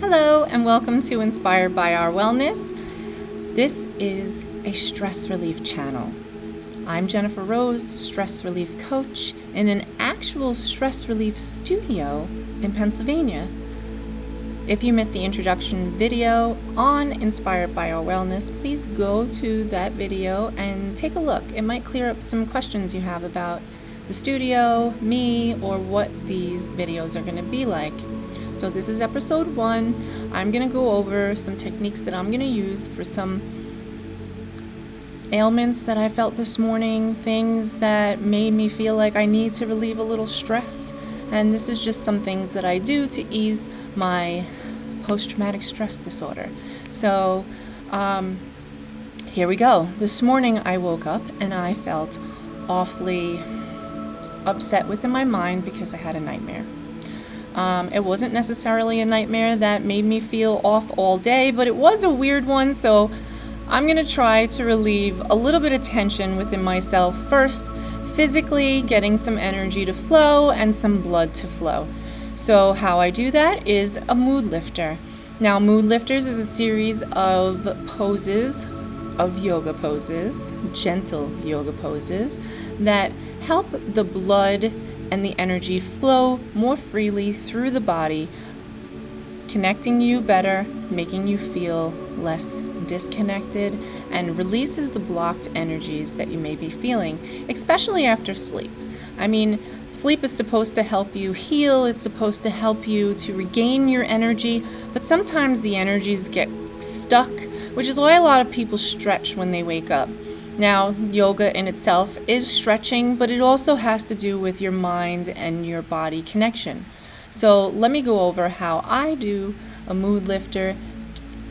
Hello and welcome to Inspired by Our Wellness. This is a stress relief channel. I'm Jennifer Rose, stress relief coach in an actual stress relief studio in Pennsylvania. If you missed the introduction video on Inspired by Our Wellness, please go to that video and take a look. It might clear up some questions you have about the studio, me, or what these videos are going to be like. So this is episode 1. I'm going to go over some techniques that I'm going to use for some ailments that I felt this morning, things that made me feel like I need to relieve a little stress. And this is just some things that I do to ease my post-traumatic stress disorder. So here we go. This morning I woke up and I felt awfully upset within my mind because I had a nightmare. It wasn't necessarily a nightmare that made me feel off all day, but it was a weird one, so I'm going to try to relieve a little bit of tension within myself first, physically getting some energy to flow and some blood to flow. So how I do that is a mood lifter. Now, mood lifters is a series of poses, of yoga poses, gentle yoga poses, that help the blood and the energy flow more freely through the body, connecting you better, making you feel less disconnected, and releases the blocked energies that you may be feeling, especially after sleep. I mean, sleep is supposed to help you heal, it's supposed to help you to regain your energy, but sometimes the energies get stuck, which is why a lot of people stretch when they wake up. Now, yoga in itself is stretching, but it also has to do with your mind and your body connection. So let me go over how I do a mood lifter.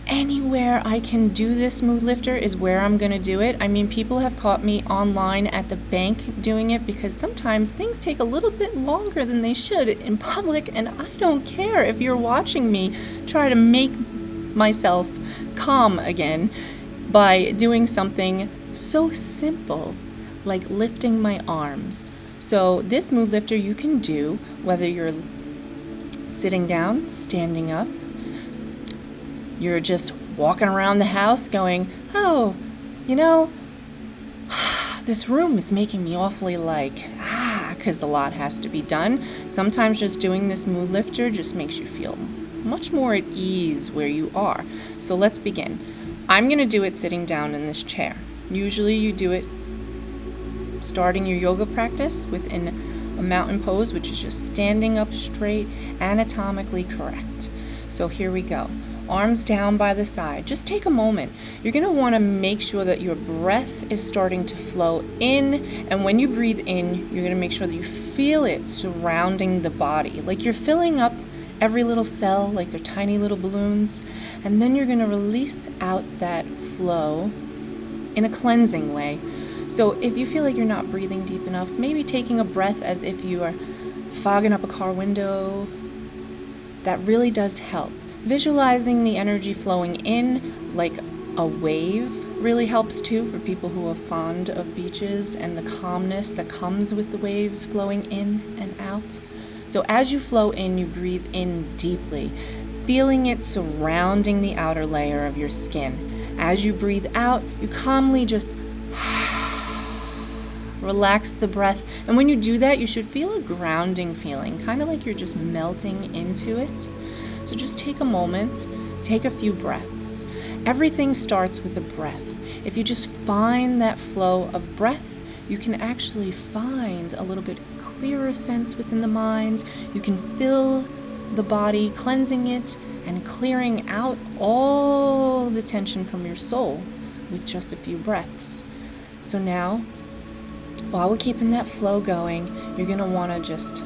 Anywhere I can do this mood lifter is where I'm going to do it. I mean, people have caught me online at the bank doing it because sometimes things take a little bit longer than they should in public, and I don't care if you're watching me try to make myself calm again by doing something so simple like lifting my arms. So this mood lifter you can do whether you're sitting down, standing up, you're just walking around the house going, oh, you know, this room is making me awfully because a lot has to be done. Sometimes just doing this mood lifter just makes you feel much more at ease where you are. So let's begin. I'm going to do it sitting down in this chair. Usually you do it starting your yoga practice within a mountain pose, which is just standing up straight, anatomically correct. So here we go. Arms down by the side. Just take a moment. You're going to want to make sure that your breath is starting to flow in, and when you breathe in, you're going to make sure that you feel it surrounding the body, like you're filling up every little cell like they're tiny little balloons, and then you're going to release out that flow in a cleansing way. So if you feel like you're not breathing deep enough, maybe taking a breath as if you are fogging up a car window, that really does help. Visualizing the energy flowing in like a wave really helps too for people who are fond of beaches and the calmness that comes with the waves flowing in and out. So as you flow in, you breathe in deeply, feeling it surrounding the outer layer of your skin. As you breathe out, you calmly just relax the breath. And when you do that, you should feel a grounding feeling, kind of like you're just melting into it. So just take a moment, take a few breaths. Everything starts with a breath. If you just find that flow of breath, you can actually find a little bit clearer sense within the mind. You can feel the body cleansing it and clearing out all the tension from your soul with just a few breaths. So now, while we're keeping that flow going, you're going to want to just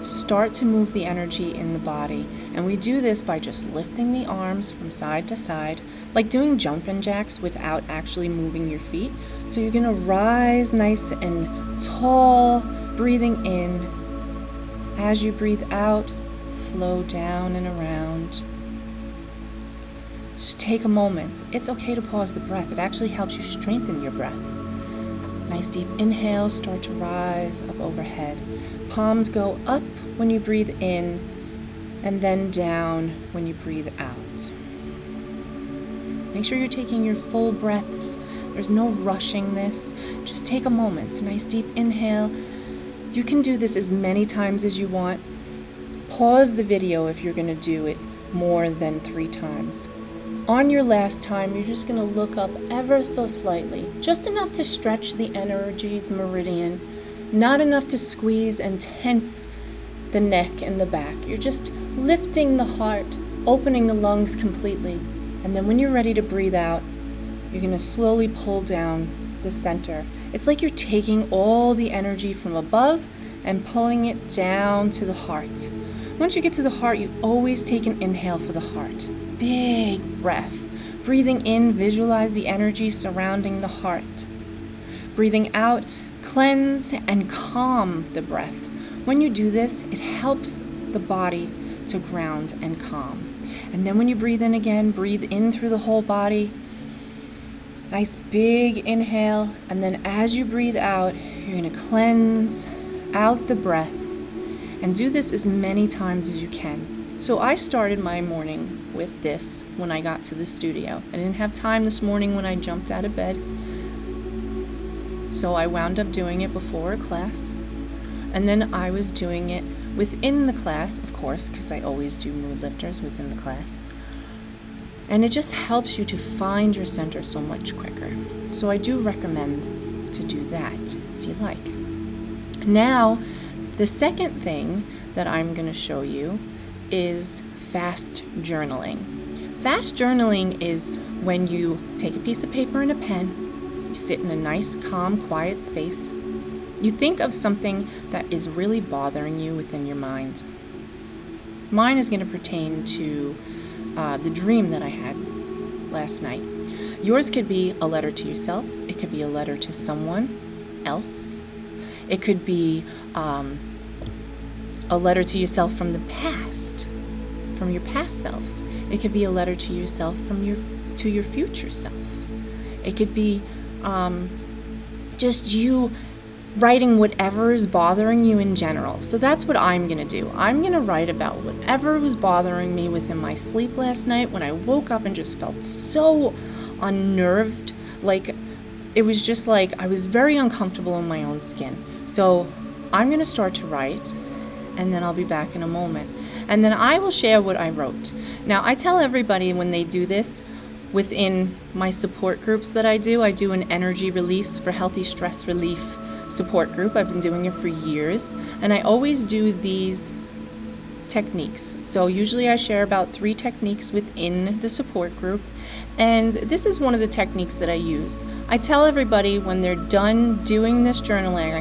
start to move the energy in the body. And we do this by just lifting the arms from side to side, like doing jumping jacks without actually moving your feet. So you're going to rise nice and tall, breathing in. As you breathe out, flow down and around. Just take a moment. It's okay to pause the breath. It actually helps you strengthen your breath. Nice deep inhale, start to rise up overhead. Palms go up when you breathe in, and then down when you breathe out. Make sure you're taking your full breaths. There's no rushing this. Just take a moment. Nice deep inhale. You can do this as many times as you want. Pause the video if you're going to do it more than 3 times. On your last time, you're just going to look up ever so slightly, just enough to stretch the energy's meridian, not enough to squeeze and tense the neck and the back. You're just lifting the heart, opening the lungs completely. And then when you're ready to breathe out, you're going to slowly pull down the center. It's like you're taking all the energy from above and pulling it down to the heart. Once you get to the heart, you always take an inhale for the heart. Big breath. Breathing in, visualize the energy surrounding the heart. Breathing out, cleanse and calm the breath. When you do this, it helps the body to ground and calm. And then when you breathe in again, breathe in through the whole body. Nice big inhale. And then as you breathe out, you're going to cleanse out the breath. And do this as many times as you can. So I started my morning with this when I got to the studio. I didn't have time this morning when I jumped out of bed. So I wound up doing it before a class. And then I was doing it within the class, of course, because I always do mood lifters within the class. And it just helps you to find your center so much quicker. So I do recommend to do that if you like. Now, the second thing that I'm going to show you is fast journaling. Fast journaling is when you take a piece of paper and a pen, you sit in a nice, calm, quiet space. You think of something that is really bothering you within your mind. Mine is going to pertain to the dream that I had last night. Yours could be a letter to yourself. It could be a letter to someone else. It could be a letter to yourself from the past, from your past self. It could be a letter to yourself to your future self. It could be just you writing whatever is bothering you in general. So that's what I'm going to do. I'm going to write about whatever was bothering me within my sleep last night when I woke up and just felt so unnerved. Like, it was just like I was very uncomfortable in my own skin. So I'm going to start to write, and then I'll be back in a moment. And then I will share what I wrote. Now, I tell everybody when they do this, within my support groups that I do an energy release for healthy stress relief support group. I've been doing it for years, and I always do these techniques. So usually I share about 3 techniques within the support group, and this is one of the techniques that I use. I tell everybody when they're done doing this journaling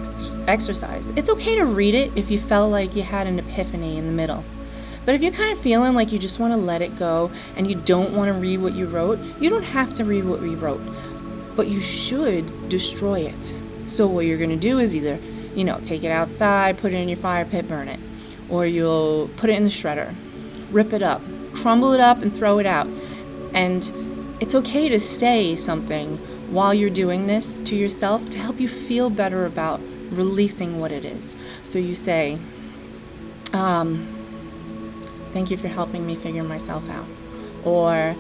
exercise, it's okay to read it if you felt like you had an epiphany in the middle. But if you're kind of feeling like you just want to let it go and you don't want to read what you wrote, you don't have to read what you wrote, but you should destroy it. So what you're going to do is either, take it outside, put it in your fire pit, burn it. Or you'll put it in the shredder, rip it up, crumble it up, and throw it out. And it's okay to say something while you're doing this to yourself to help you feel better about releasing what it is. So you say, thank you for helping me figure myself out. Or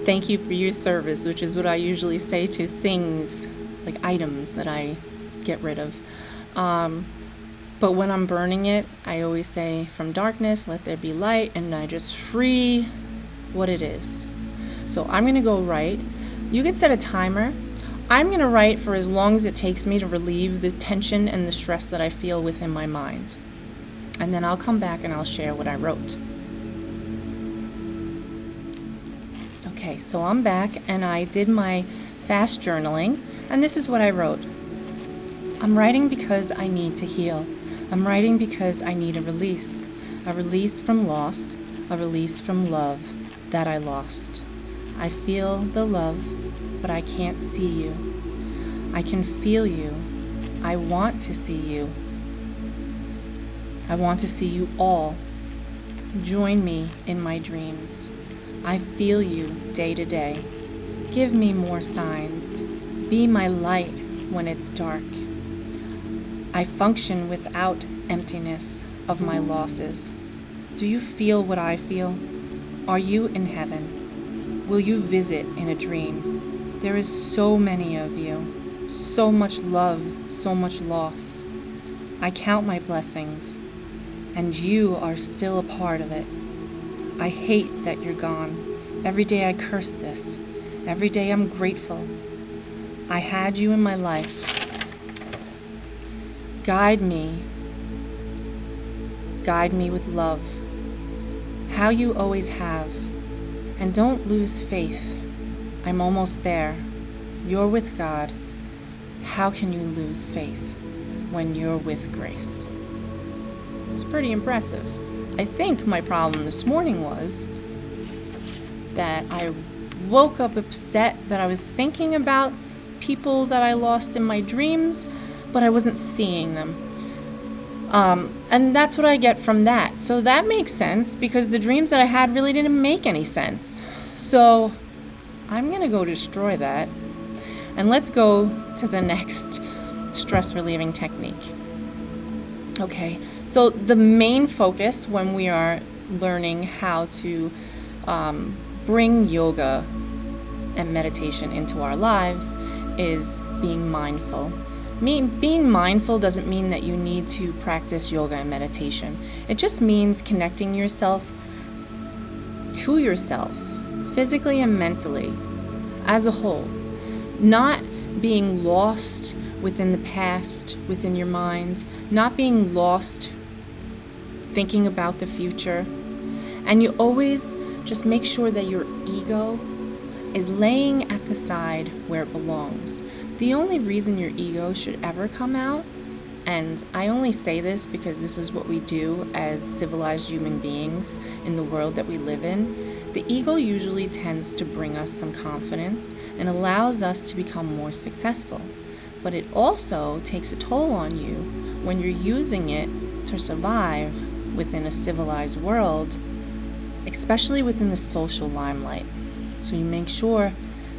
thank you for your service, which is what I usually say to things, like items that I get rid of. But when I'm burning it, I always say, from darkness, let there be light, and I just free what it is. So I'm going to go write. You can set a timer. I'm going to write for as long as it takes me to relieve the tension and the stress that I feel within my mind. And then I'll come back and I'll share what I wrote. Okay, so I'm back, and I did my fast journaling, and this is what I wrote. I'm writing because I need to heal. I'm writing because I need a release from loss, a release from love that I lost. I feel the love, but I can't see you. I can feel you. I want to see you. I want to see you all. Join me in my dreams. I feel you day to day. Give me more signs. Be my light when it's dark. I function without emptiness of my losses. Do you feel what I feel? Are you in heaven? Will you visit in a dream? There is so many of you, so much love, so much loss. I count my blessings, and you are still a part of it. I hate that you're gone. Every day I curse this. Every day I'm grateful. I had you in my life. Guide me with love, how you always have, and don't lose faith. I'm almost there. You're with God. How can you lose faith when you're with grace? It's pretty impressive. I think my problem this morning was that I woke up upset that I was thinking about people that I lost in my dreams, but I wasn't seeing them. And that's what I get from that. So that makes sense because the dreams that I had really didn't make any sense. So I'm going to go destroy that. And let's go to the next stress relieving technique. Okay, so the main focus when we are learning how to bring yoga and meditation into our lives is being mindful. Being mindful doesn't mean that you need to practice yoga and meditation. It just means connecting yourself to yourself, physically and mentally, as a whole. Not being lost within the past, within your mind, not being lost thinking about the future. And you always just make sure that your ego is laying at the side where it belongs. The only reason your ego should ever come out, and I only say this because this is what we do as civilized human beings in the world that we live in, the ego usually tends to bring us some confidence and allows us to become more successful. But it also takes a toll on you when you're using it to survive within a civilized world, especially within the social limelight. So you make sure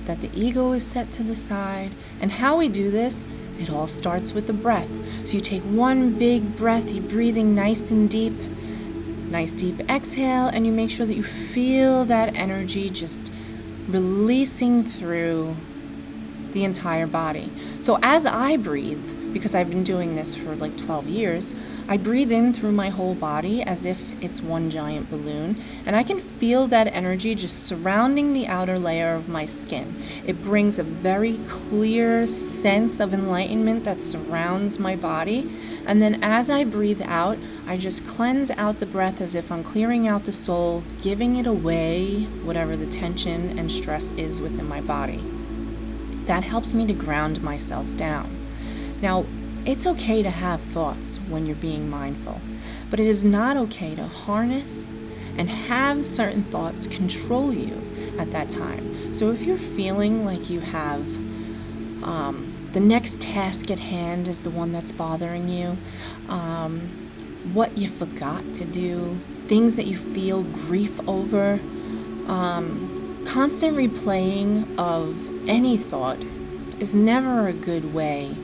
that the ego is set to the side. And how we do this, it all starts with the breath. So you take one big breath, you're breathing nice deep exhale, and you make sure that you feel that energy just releasing through the entire body. So as I breathe, because I've been doing this for like 12 years, I breathe in through my whole body as if it's one giant balloon, and I can feel that energy just surrounding the outer layer of my skin. It brings a very clear sense of enlightenment that surrounds my body, and then as I breathe out, I just cleanse out the breath as if I'm clearing out the soul, giving it away, whatever the tension and stress is within my body. That helps me to ground myself down. Now, it's okay to have thoughts when you're being mindful, but it is not okay to harness and have certain thoughts control you at that time. So if you're feeling like you have the next task at hand is the one that's bothering you, what you forgot to do, things that you feel grief over, constant replaying of any thought is never a good way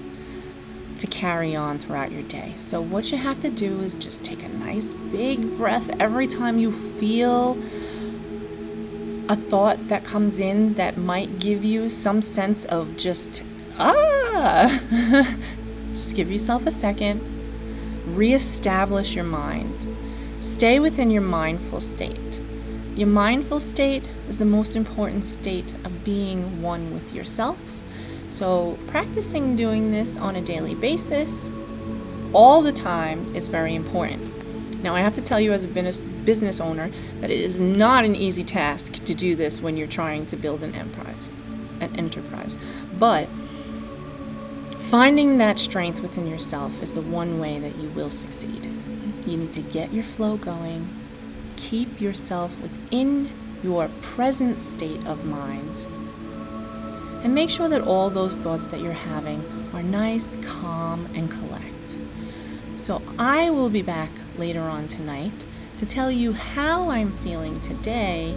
to carry on throughout your day. So what you have to do is just take a nice big breath every time you feel a thought that comes in that might give you some sense of just, just give yourself a second, reestablish your mind, stay within your mindful state. Your mindful state is the most important state of being one with yourself. So practicing doing this on a daily basis, all the time, is very important. Now I have to tell you as a business owner that it is not an easy task to do this when you're trying to build an enterprise. But finding that strength within yourself is the one way that you will succeed. You need to get your flow going, keep yourself within your present state of mind, and make sure that all those thoughts that you're having are nice, calm, and collect. So I will be back later on tonight to tell you how I'm feeling today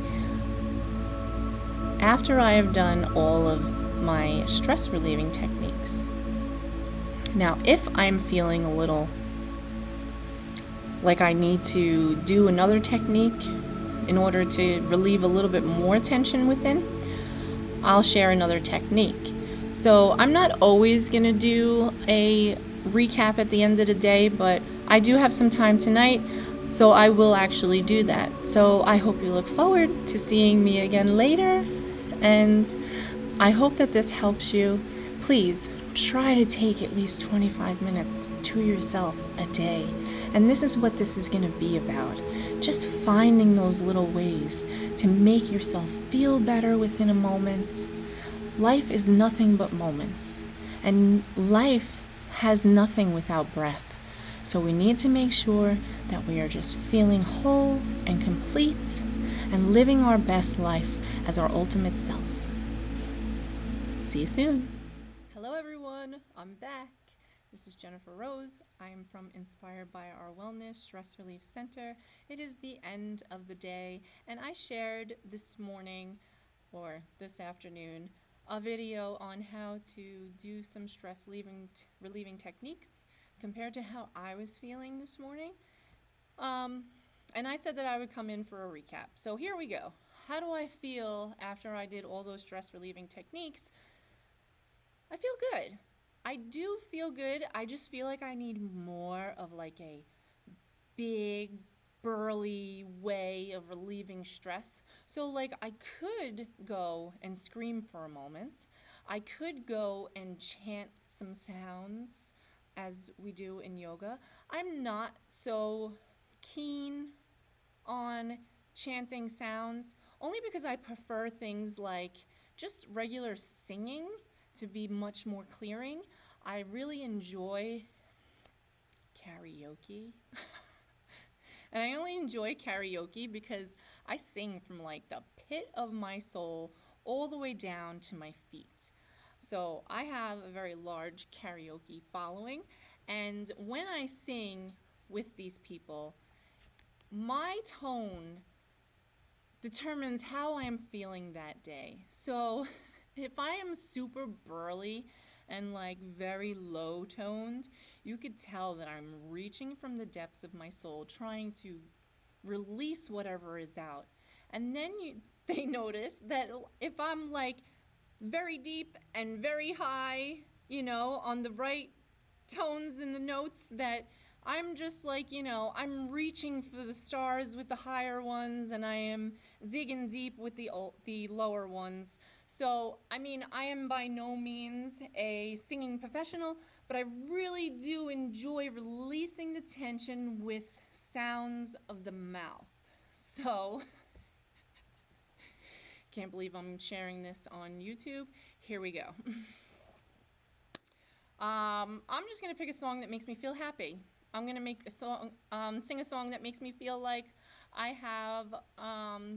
after I have done all of my stress relieving techniques. Now, if I'm feeling a little like I need to do another technique in order to relieve a little bit more tension within, I'll share another technique. So I'm not always going to do a recap at the end of the day, but I do have some time tonight, so I will actually do that. So I hope you look forward to seeing me again later, and I hope that this helps you. Please try to take at least 25 minutes to yourself a day. And this is what this is going to be about. Just finding those little ways to make yourself feel better within a moment. Life is nothing but moments, and life has nothing without breath. So we need to make sure that we are just feeling whole and complete and living our best life as our ultimate self. See you soon. Hello everyone, I'm back. This is Jennifer Rose. I am from Inspired by Our Wellness Stress Relief Center. It is the end of the day, and I shared this morning or this afternoon a video on how to do some stress relieving techniques compared to how I was feeling this morning. And I said that I would come in for a recap. So here we go. How do I feel after I did all those stress relieving techniques? I feel good. I do feel good. I just feel like I need more of like a big, burly way of relieving stress. So like I could go and scream for a moment. I could go and chant some sounds as we do in yoga. I'm not so keen on chanting sounds, only because I prefer things like just regular singing to be much more clearing. I really enjoy karaoke. And I only enjoy karaoke because I sing from like the pit of my soul all the way down to my feet. So I have a very large karaoke following, and when I sing with these people, my tone determines how I am feeling that day. So if I am super burly and like very low toned, you could tell that I'm reaching from the depths of my soul, trying to release whatever is out. And then they notice that if I'm like very deep and very high, on the right tones and the notes, that I'm just like, I'm reaching for the stars with the higher ones, and I am digging deep with the lower ones. So, I mean, I am by no means a singing professional, but I really do enjoy releasing the tension with sounds of the mouth. So, can't believe I'm sharing this on YouTube. Here we go. I'm just gonna pick a song that makes me feel happy. I'm gonna make a song, sing a song that makes me feel like I have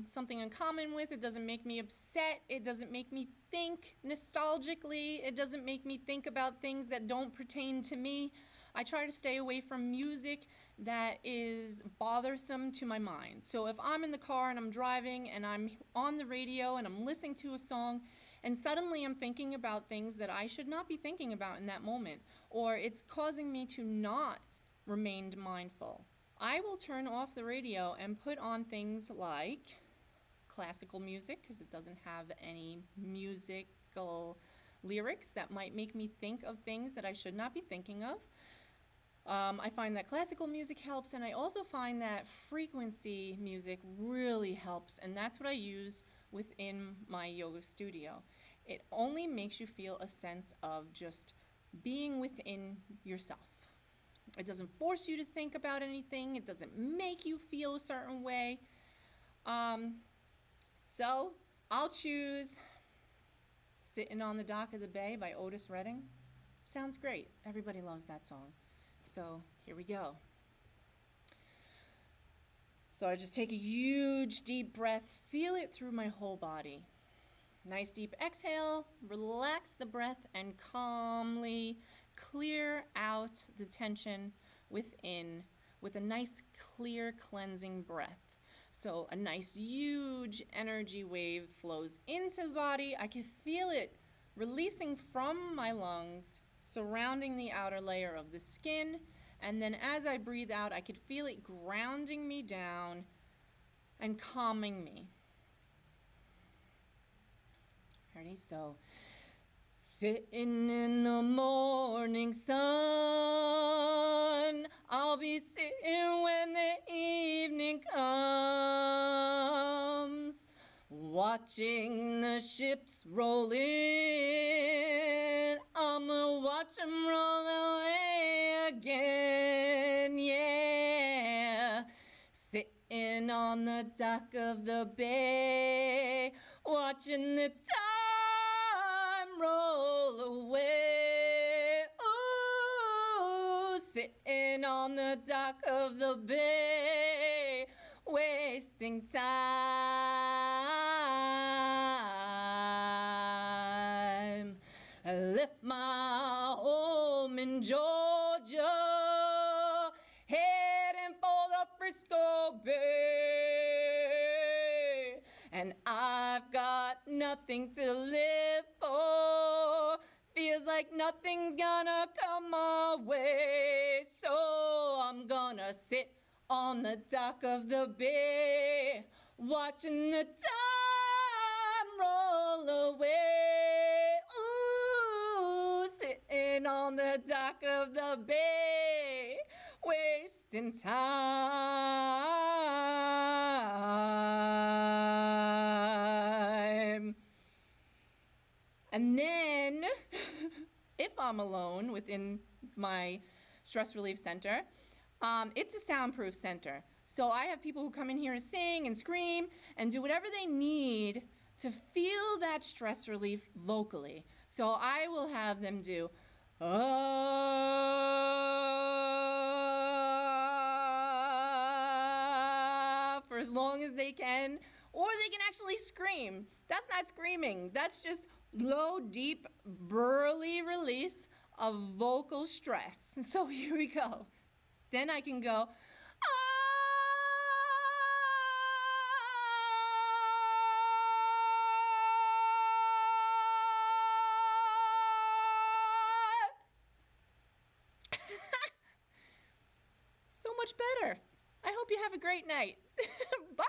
something in common with. It doesn't make me upset. It doesn't make me think nostalgically. It doesn't make me think about things that don't pertain to me. I try to stay away from music that is bothersome to my mind. So if I'm in the car and I'm driving and I'm on the radio and I'm listening to a song, and suddenly I'm thinking about things that I should not be thinking about in that moment, or it's causing me to not remain mindful, I will turn off the radio and put on things like classical music, because it doesn't have any musical lyrics that might make me think of things that I should not be thinking of. I find that classical music helps, and I also find that frequency music really helps, and that's what I use within my yoga studio. It only makes you feel a sense of just being within yourself. It doesn't force you to think about anything. It doesn't make you feel a certain way. Um, so I'll choose Sitting on the Dock of the Bay by Otis Redding. Sounds great. Everybody loves that song. So here we go. So I just take a huge deep breath, feel it through my whole body. Nice deep exhale, relax the breath, and calmly clear out the tension within with a nice clear cleansing breath. So a nice huge energy wave flows into the body. I can feel it releasing from my lungs, surrounding the outer layer of the skin, And then as I breathe out, I could feel it grounding me down and calming me. Ready? So, sitting in the morning sun, I'll be sitting when the evening comes, watching the ships roll in. I'ma watch them roll away again, yeah. Sitting on the dock of the bay, watching the time roll away. Ooh, sitting on the dock of the bay, wasting time. I left my home in Georgia, heading for the Frisco Bay, and I've got nothing to live for. Feels like nothing's gonna come my way, so I'm gonna sit on the dock of the bay, watching the time roll away. Ooh, sitting on the dock of the bay, wasting time. And then, if I'm alone within my stress relief center, it's a soundproof center. So I have people who come in here and sing and scream and do whatever they need to feel that stress relief vocally. So I will have them do, for as long as they can, or they can actually scream. That's not screaming. That's just low, deep, burly release of vocal stress. So here we go. Then I can go, so much better. I hope you have a great night. Bye.